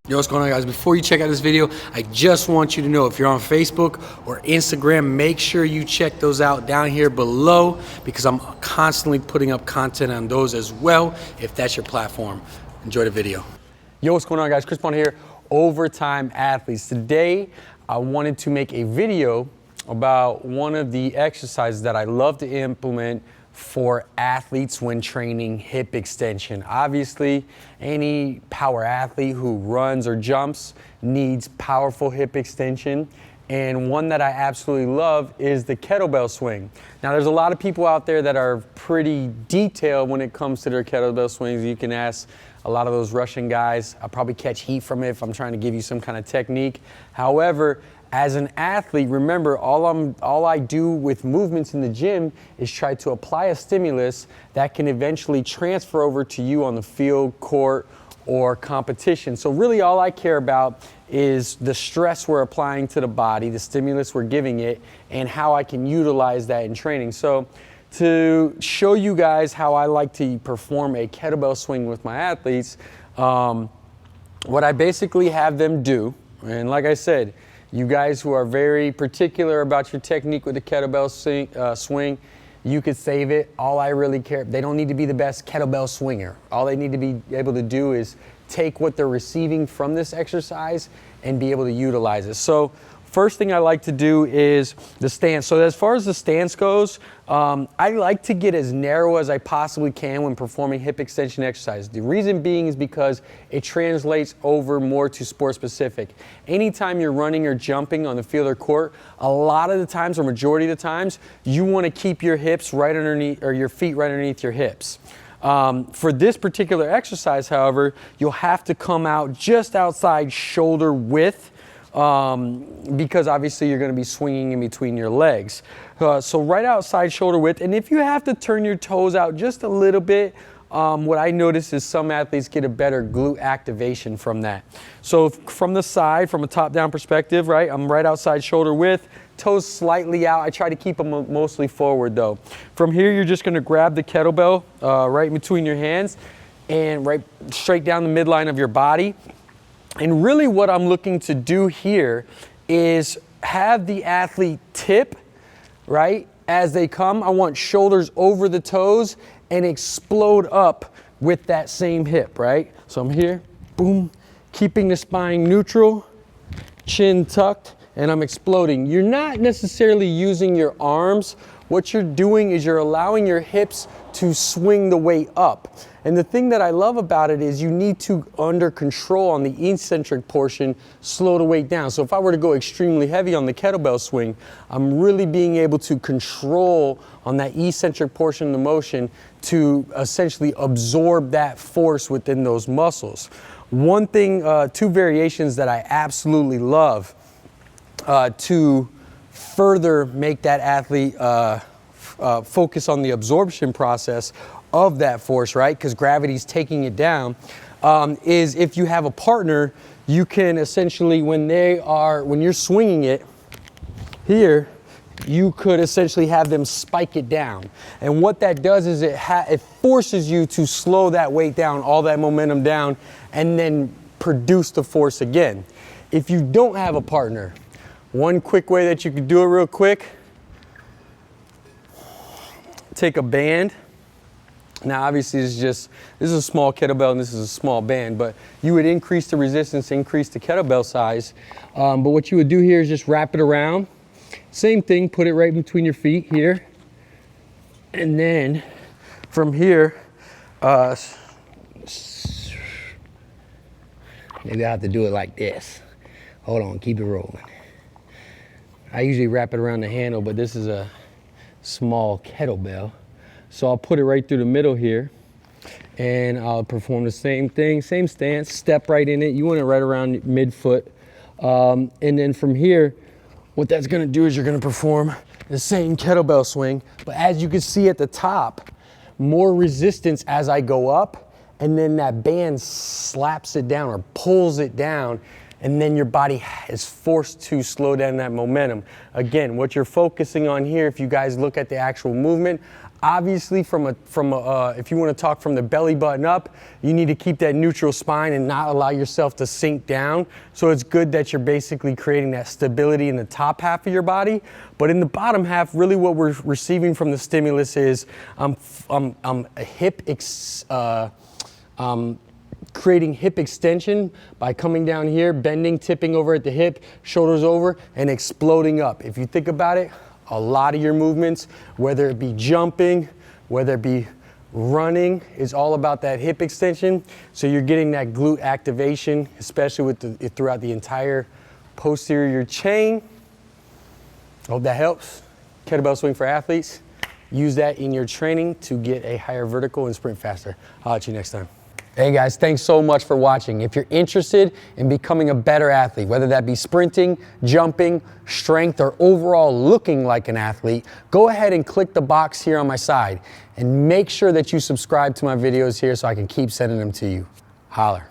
Yo, what's going on, guys? Before you check out this video, I just want you to know if you're on Facebook or Instagram, make sure you check those out down here below because I'm constantly putting up content on those as well if that's your platform. Enjoy the video. Yo, what's going on, guys? Chris Bond here, Overtime Athletes. Today, I wanted to make a video about one of the exercises that I love to implement for athletes when training hip extension. Obviously, any power athlete who runs or jumps needs powerful hip extension. And one that I absolutely love is the kettlebell swing. Now, there's a lot of people out there that are pretty detailed when it comes to their kettlebell swings. You can ask a lot of those Russian guys. I'll probably catch heat from it if I'm trying to give you some kind of technique. However, as an athlete, remember, all I do with movements in the gym is try to apply a stimulus that can eventually transfer over to you on the field, court, or competition. So really all I care about is the stress we're applying to the body, the stimulus we're giving it, and how I can utilize that in training. So to show you guys how I like to perform a kettlebell swing with my athletes, what I basically have them do, and like I said, you guys who are very particular about your technique with the kettlebell swing, you could save it. All I really care, they don't need to be the best kettlebell swinger. All they need to be able to do is take what they're receiving from this exercise and be able to utilize it. So first thing I like to do is the stance. So as far as the stance goes, I like to get as narrow as I possibly can when performing hip extension exercise. The reason being is because it translates over more to sport specific. Anytime you're running or jumping on the field or court, a lot of the times or majority of the times, you want to keep your hips right underneath, or your feet right underneath your hips. For this particular exercise, however, you'll have to come out just outside shoulder width, because obviously you're going to be swinging in between your legs. So right outside shoulder width, and if you have to turn your toes out just a little bit, what I notice is some athletes get a better glute activation from that. So from the side, from a top-down perspective, right, I'm right outside shoulder width, toes slightly out. I try to keep them mostly forward though. From here, you're just going to grab the kettlebell right in between your hands and right straight down the midline of your body. And really what I'm looking to do here is have the athlete tip, right, as they come. I want shoulders over the toes and explode up with that same hip, right? So I'm here, boom, keeping the spine neutral, chin tucked, and I'm exploding. You're not necessarily using your arms. What you're doing is you're allowing your hips to swing the weight up. And the thing that I love about it is you need to, under control on the eccentric portion, slow the weight down. So if I were to go extremely heavy on the kettlebell swing, I'm really being able to control on that eccentric portion of the motion to essentially absorb that force within those muscles. One thing, two variations that I absolutely love to further make that athlete focus on the absorption process of that force, right? Because gravity's taking it down, is if you have a partner, you can essentially, when you're swinging it here, you could essentially have them spike it down. And what that does is it forces you to slow that weight down, all that momentum down, and then produce the force again. If you don't have a partner, one quick way that you could do it real quick, take a band. Now obviously this is a small kettlebell and this is a small band, but you would increase the resistance, increase the kettlebell size. But what you would do here is just wrap it around. Same thing, put it right between your feet here. And then from here, maybe I have to do it like this. Hold on, keep it rolling. I usually wrap it around the handle, but this is a small kettlebell. So I'll put it right through the middle here and I'll perform the same thing, same stance, step right in it. You want it right around midfoot. And then from here, what that's gonna do is you're gonna perform the same kettlebell swing, but as you can see at the top, more resistance as I go up, and then that band slaps it down or pulls it down, and then your body is forced to slow down that momentum. Again, what you're focusing on here, if you guys look at the actual movement, Obviously, if you want to talk from the belly button up, you need to keep that neutral spine and not allow yourself to sink down. So it's good that you're basically creating that stability in the top half of your body. But in the bottom half, really what we're receiving from the stimulus is creating hip extension by coming down here, bending, tipping over at the hip, shoulders over, and exploding up. If you think about it, a lot of your movements, whether it be jumping, whether it be running, is all about that hip extension. So you're getting that glute activation, especially throughout the entire posterior chain. Hope that helps. Kettlebell swing for athletes. Use that in your training to get a higher vertical and sprint faster. I'll at you next time. Hey guys, thanks so much for watching. If you're interested in becoming a better athlete, whether that be sprinting, jumping, strength, or overall looking like an athlete, go ahead and click the box here on my side and make sure that you subscribe to my videos here so I can keep sending them to you. Holler.